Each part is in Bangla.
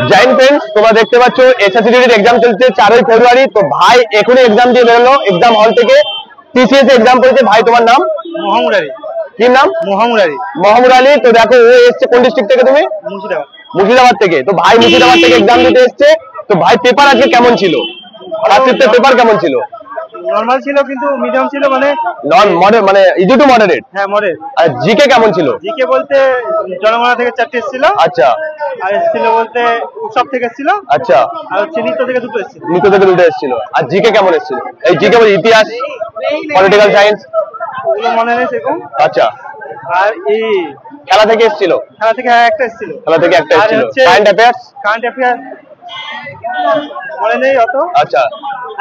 জয়েন্ট ফ্রেন্ডস, তোমরা দেখতে পাচ্ছ এসএসসি এক্সাম চলছে 4ই ফেব্রুয়ারি। তো ভাই এখনই এক্সাম দিয়ে বেরোলো এক্সাম হল থেকে, টিসিএস এক্সাম করেছে। ভাই তোমার নাম? মোহাম্মদ আলী। কি নাম? মোহাম্মদ আলী। মোহাম্মদ আলী। তো দেখো ও এসছে কোন ডিস্ট্রিক্ট থেকে? তুমি মুর্শিদাবাদ। মুর্শিদাবাদ থেকে। তো ভাই মুর্শিদাবাদ থেকে এক্সাম দিতে এসছে। তো ভাই পেপার আজকে কেমন ছিল? রাত্রিতে পেপার কেমন ছিল? নরমাল ছিল কিন্তু মিডিয়াম ছিল, মানে নন মডারেট, মানে ইজি টু মডারেট। হ্যাঁ মডারেট। আর জিকে কেমন ছিল? জিকে বলতে জনগণনা থেকে 4টে এসেছিল। আচ্ছা। আর এসেছিল বলতে উৎসব থেকে এসেছিল। আচ্ছা। আর হচ্ছে নৃত্য থেকে 2টো এসেছিল। নৃত্য থেকে 2টো এসেছিল। আর জিকে কেমন এসেছিল? এই জিকে বলে ইতিহাস, পলিটিক্যাল সায়েন্স, ওগুলো মনে নেই সেরকম। আচ্ছা। আর এই খেলা থেকে এসেছিল? খেলা থেকে একটা এসেছিল। খেলা থেকে একটা এসেছিল। Current affairs? কারেন্ট অ্যাফেয়ার্স মনে নেই অত। আচ্ছা।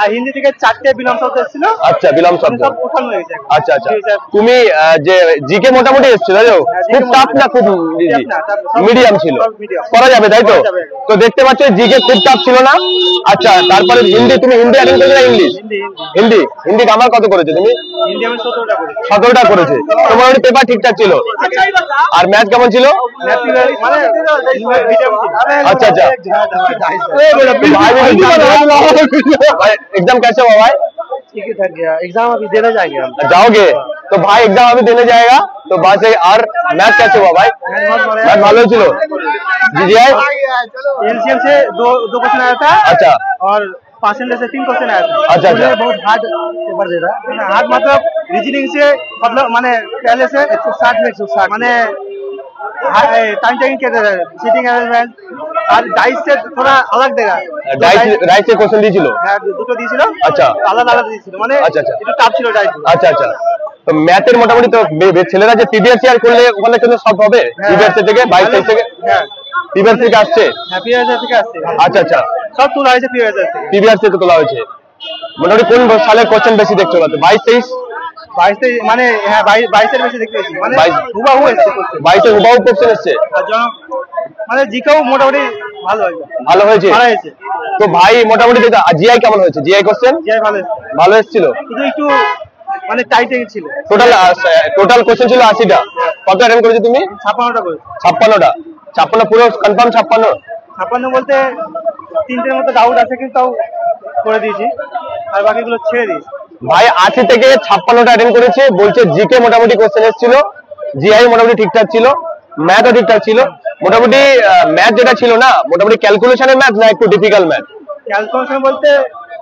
আর হিন্দি থেকে 4টে বিলম্ব শব্দ এসেছিল। আচ্ছা, বিলম্ব শব্দ সব ওঠানো হয়ে গেছে। আচ্ছা আচ্ছা। তুমি যে জিকে মোটামুটি এসেছিল, তাই তো? খুব টাফ না খুব ইজি? মিডিয়াম ছিল, করা যাবে তাই তো? তো দেখতে পাচ্ছ জিকে খুব টাফ ছিল না। আচ্ছা, তারপরে হিন্দি, তুমি হিন্দি অ্যাটেন্ড করেছো না ইংলিশ? হিন্দি। হিন্দি গ্রামার কত করেছো তুমি? হিন্দি আমি 17টা করেছি। 17টা করেছে। তোমার পেপার ঠিকঠাক ছিল? আর ম্যাথ কেমন ছিল? মানে মিডিয়াম ছিল। अच्छा अच्छा। एग्जाम कैसे हुआ भाई? ठीक ही था गया। एग्जाम अभी देने जाएंगे हम। जाओगे? तो भाई एग्जाम अभी देने जाएगा। तो बस और मैथ कैसे हुआ भाई? मैथ ভালো ছিল। जीजीआई एलसीएम से दो क्वेश्चन आया था। अच्छा। और परसेंटेज से 3 क्वेश्चन आया था। अच्छा अच्छा। बहुत हार्ड पेपर दे रहा है। हार्ड मतलब रीजनिंग से मतलब माने पहले से 160 में 160 माने टाइम टेकिंग के सीटिंग अरेंजमेंट और डाइस से थोड़ा अलग देगा। डाइस से क्वेश्चन দিয়েছিল? হ্যাঁ দুটো দিয়েছিল। আচ্ছা। আলাদা আলাদা দিয়েছিল, মানে আচ্ছা আচ্ছা। একটু টাফ ছিল ডাইস। আচ্ছা আচ্ছা। তো ম্যাথের মোটামুটি তো ছেলেরা যে পিবিএসসি আর করলে ওখানে কিন্তু সব হবে পিবিএসসি থেকে 22 থেকে? হ্যাঁ পিবিএসসি থেকে আসছে। হ্যাঁ পিবিএসসি থেকে আসছে। আচ্ছা আচ্ছা। সব তোলা হয়েছে পিবিএসসি থেকে। পিবিএসসি থেকে তোলা হয়েছে। মোটামুটি কোন সালের কোশ্চেন বেশি দেখছো? 22 23? 22 মানে হ্যাঁ 22 এর বেশি দেখতে পাচ্ছি, মানে হুবাহু এসেছে কোশ্চেন। 22 এর হুবাহু কোশ্চেন এসেছে। মানে জিকেও মোটামুটি ভালো হয়েছে। ভালো হয়েছে। ভালো হয়েছে। তো ভাই মোটামুটি জিআই কেমন হয়েছে? GI question? জিআই ভালো এসেছে। ভালো এসেছিল। শুধু একটু মানে টাইট ছিল। টোটাল কোশ্চেন ছিল 80টা। কত অ্যাটেন্ড করেছো তুমি? 56টা করেছি। 56টা। 56 পুরো কনফার্ম 56? 56 বলতে 3টের মতো ডাউট আছে কিন্তু তাও করে দিয়েছি, আর বাকিগুলো ছেড়ে দিয়েছি। ভাই 80 থেকে 56টা অ্যাটেন্ড করেছে। বলছে জিকে মোটামুটি কোশ্চেন এসেছিল, জিআই মোটামুটি ঠিকঠাক ছিল, ম্যাথও ঠিকঠাক ছিল। মোটামুটি ম্যাথ যেটা ছিল না মোটামুটি ক্যালকুলেশনের ম্যাথ না একটু ডিফিকাল্ট ম্যাথ? ক্যালকুলেশন বলতে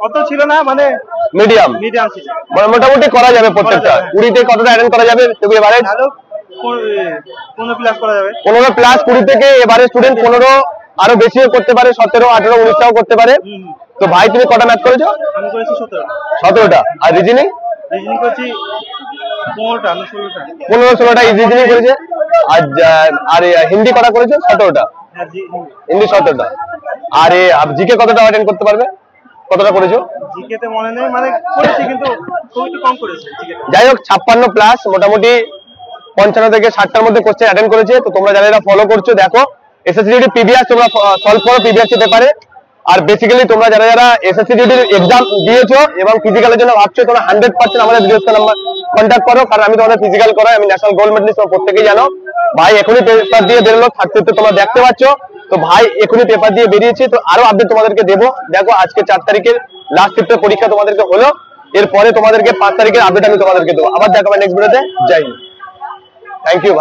অত ছিল না, মানে মিডিয়াম মিডিয়াম ছিল। মোটামুটি করা যাবে প্রত্যেকটা। 20 থেকে কতটা অ্যাটেন্ড করা যাবে? তুমি এবারে 15 প্লাস করা যাবে। 15 প্লাস 20 থেকে এবারে স্টুডেন্ট 15 আরো বেশিও করতে পারে, 17 18 19টাও করতে পারে। তো ভাই তুমি কটা ম্যাথ করেছো? আমি করেছি 17টা। আর রিজনিং? রিজনিং করেছি 15টা না 16টা। 15 16টা রিজনিং করেছে। আর হিন্দি কটা করেছো? 17টা। হ্যাঁ হিন্দি 17টা। আর জিকে কতটা অ্যাটেন্ড করতে পারবে? কতটা করেছো? জিকেতে মনে নেই, মানে করেছি কিন্তু খুব একটু কম করেছি জিকেতে। যাই হোক 56 প্লাস মোটামুটি 55 থেকে 60টার মধ্যে কোশ্চেন অ্যাটেন্ড করেছে। তো তোমরা যারা এটা ফলো করছো দেখো এসএসসি পিবিএস তোমরা সলভ করো পিবিএসসি পেপারে। আর বেসিক্যালি তোমরা যারা যারা এসএসসি এক্সাম দিয়েছো এবং ফিজিক্যালের জন্য ভাবছো তোমরা 100% আমাদের ভিডিওতে নাম্বার কন্ট্যাক্ট করো, কারণ আমি তোমাদের ফিজিক্যাল করাই, আমি ন্যাশনাল গোল্ড মেডালিস্ট, তোমরা প্রত্যেকেই জানো। ভাই এখনই পেপার দিয়ে বেরোলো, 30 তোমরা দেখতে পাচ্ছ। তো ভাই এখনই পেপার দিয়ে বেরিয়েছি। তো আরো আপডেট তোমাদেরকে দেবো। দেখো আজকে 4 তারিখের লাস্ট শিফটের পরীক্ষা তোমাদেরকে হলো, এরপরে তোমাদেরকে 5 তারিখের আপডেট আমি তোমাদেরকে দেবো। আবার দেখাবো নেক্সট ভিডিওতে। জয় হিন্দ। Thank you.